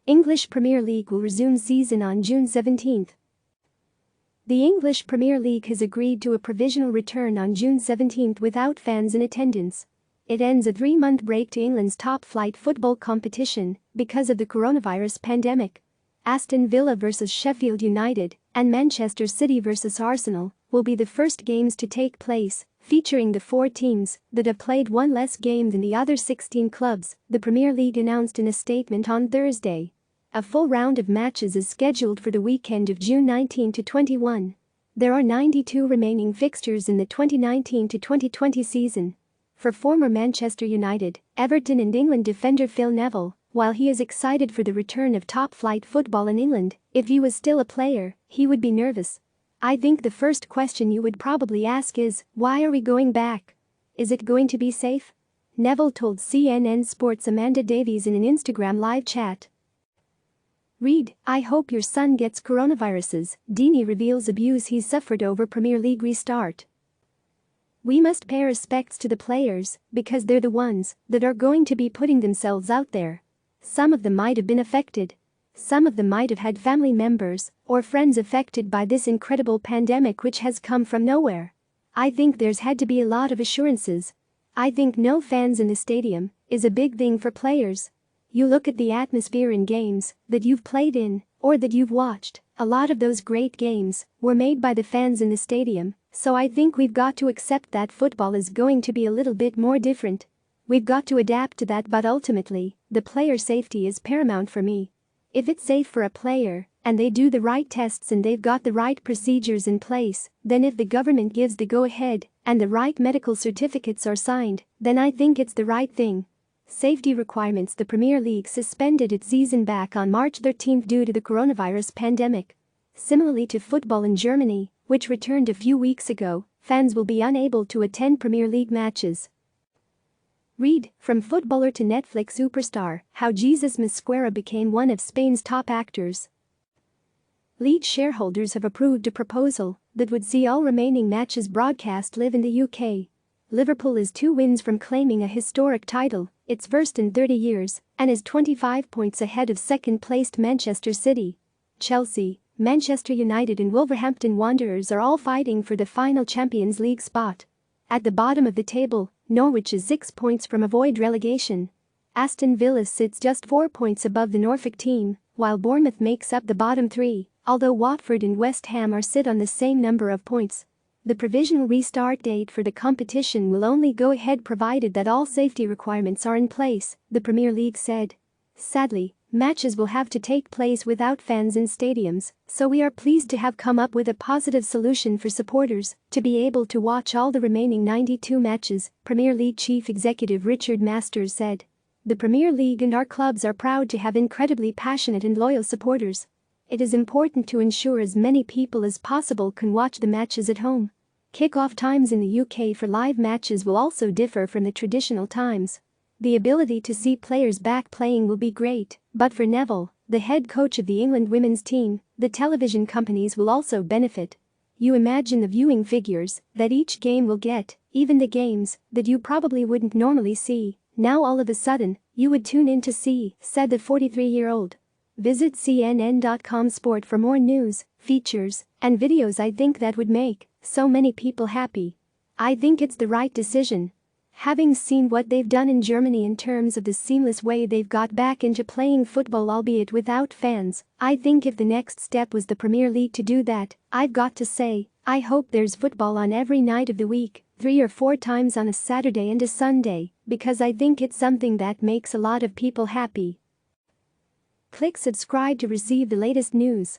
English Premier League will resume season on June 17. The English Premier League has agreed to a provisional return on June 17 without fans in attendance. It ends a 3-month break to England's top-flight football competition because of the coronavirus pandemic. Aston Villa vs Sheffield United and Manchester City vs Arsenal will be the first games to take place, featuring the 4 teams that have played one less game than the other 16 clubs, the Premier League announced in a statement on Thursday. A full round of matches is scheduled for the weekend of June 19 to 21. There are 92 remaining fixtures in the 2019-2020 season. For former Manchester United, Everton and England defender Phil Neville, while he is excited for the return of top-flight football in England, if he was still a player, he would be nervous. I think the first question you would probably ask is, why are we going back? Is it going to be safe? Neville told CNN Sports' Amanda Davies in an Instagram live chat. Read, I hope your son gets coronaviruses. Deeney reveals abuse he's suffered over Premier League restart. We must pay respects to the players because they're the ones that are going to be putting themselves out there. Some of them might have been affected. Some of them might have had family members or friends affected by this incredible pandemic which has come from nowhere. I think there's had to be a lot of assurances. I think no fans in the stadium is a big thing for players. You look at the atmosphere in games that you've played in or that you've watched, a lot of those great games were made by the fans in the stadium, so I think we've got to accept that football is going to be a little bit more different. We've got to adapt to that, but ultimately, the player safety is paramount for me. If it's safe for a player, and they do the right tests and they've got the right procedures in place, then if the government gives the go-ahead and the right medical certificates are signed, then I think it's the right thing. Safety requirements. The Premier League suspended its season back on March 13 due to the coronavirus pandemic. Similarly to football in Germany, which returned a few weeks ago, fans will be unable to attend Premier League matches. Read, from footballer to Netflix superstar, how Jesus Mosquera became one of Spain's top actors. Lead shareholders have approved a proposal that would see all remaining matches broadcast live in the UK. Liverpool is 2 wins from claiming a historic title, its first in 30 years, and is 25 points ahead of second-placed Manchester City. Chelsea, Manchester United and Wolverhampton Wanderers are all fighting for the final Champions League spot. At the bottom of the table, Norwich is 6 points from avoid relegation. Aston Villa sits just 4 points above the Norfolk team, while Bournemouth makes up the bottom 3, although Watford and West Ham sit on the same number of points. The provisional restart date for the competition will only go ahead provided that all safety requirements are in place, the Premier League said. Sadly, matches will have to take place without fans in stadiums, so we are pleased to have come up with a positive solution for supporters to be able to watch all the remaining 92 matches, Premier League Chief Executive Richard Masters said. The Premier League and our clubs are proud to have incredibly passionate and loyal supporters. It is important to ensure as many people as possible can watch the matches at home. Kick-off times in the UK for live matches will also differ from the traditional times. The ability to see players back playing will be great, but for Neville, the head coach of the England women's team, the television companies will also benefit. You imagine the viewing figures that each game will get, even the games that you probably wouldn't normally see, now all of a sudden, you would tune in to see, said the 43-year-old. Visit CNN.com Sport for more news, features, and videos. I think that would make so many people happy. I think it's the right decision. Having seen what they've done in Germany in terms of the seamless way they've got back into playing football albeit without fans, I think if the next step was the Premier League to do that, I've got to say, I hope there's football on every night of the week, 3 or 4 times on a Saturday and a Sunday, because I think it's something that makes a lot of people happy. Click subscribe to receive the latest news.